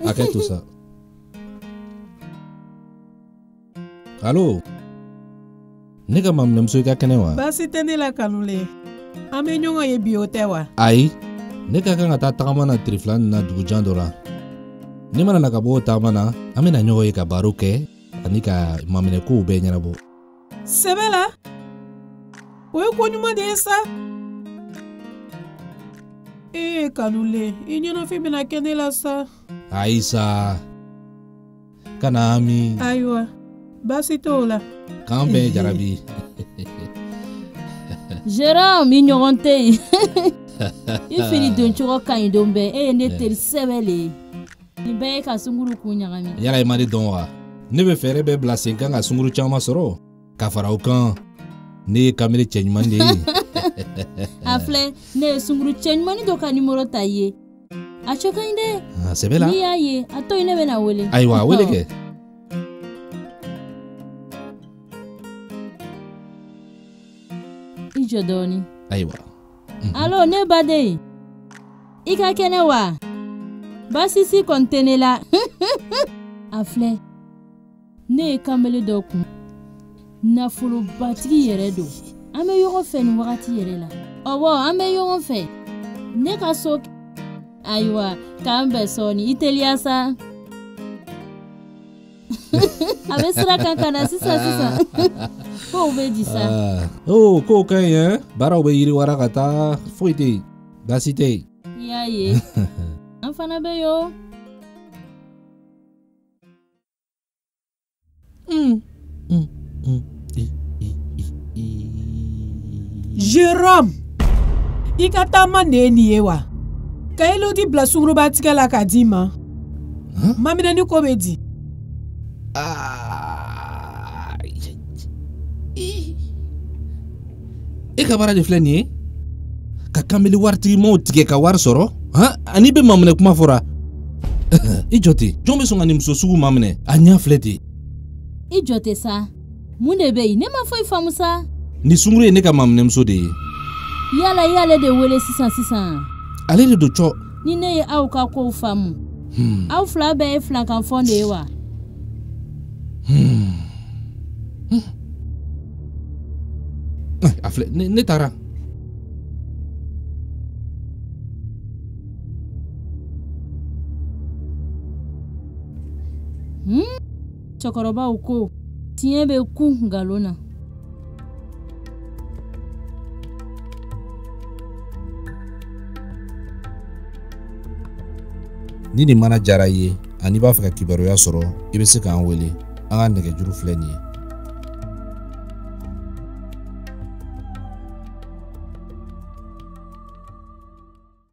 Arrête tout ça. Allô? Nega mam nemso ka kenewa. Basi tende la kanule. Ame nyonga ye biotewa. Ai. Nega ka ngata takamana triflan na dugujandora. Ni mana nakabo tamana, ame na nyogo ye ka baruke, anika mamene ku be nyarabo. Sebela? Oyo konyuma de esa? Kanule, inyona fi bina kende la sa. Aisa. Kanami. Aywa. Basi tola. Kambe jarabi. Jérôme, ignoranté. Il finit de choro kan dombe e ne ter sebele. Ni be ka sunguru kunyagami. Yala imadi donwa. Ne be fere be blase kanga sunguru chama soro. Ka farao kan. Ne kamere chenyumande. Afle ne sunguru chenyumani do ka numero taye. Achoka inde. Sebela. Ni aye, ato ine bena wele. Aiwa, wele ke. Ijodoni. Aiwa. Allo ne bade. Ika kene wa. Basi si kontene la. Afle. Ne kamele doku. Na fulu batigi yere do. Ame yogo fe ni wakati yere la. Owo, ame yogo fe. Ne ka sok. Aiwa, kambe soni iteliasa. Abe sira kankana sisa. Ko ube di sa. Oh, ko kai hein? Bara ube yiri warakata. Foite. Basite. Ya ye. Anfana be yo. Jérôme. Ikata mande ni yewa. Kailo di blasungru batika la kadima. Mamina ni komedi. Eka bara de fleni ka kameli warti mo tike ka war soro ha ani be mamne kuma fora ijoti jombe songa ni msosugu mamne anya fleti Ijote sa munde be ne ma foi famusa ni sungure ne ka mamne mso de yala de wele sisan ale de do cho ni ne au ka ko famu au fla be flan kan fonde wa afle ne tara chokoroba uko tien be ku galona ni mana jara ye ani b'a fɛ ka kibaruya sɔrɔ i bɛ se k'an wele an ka nɛgɛjuru filɛ nin ye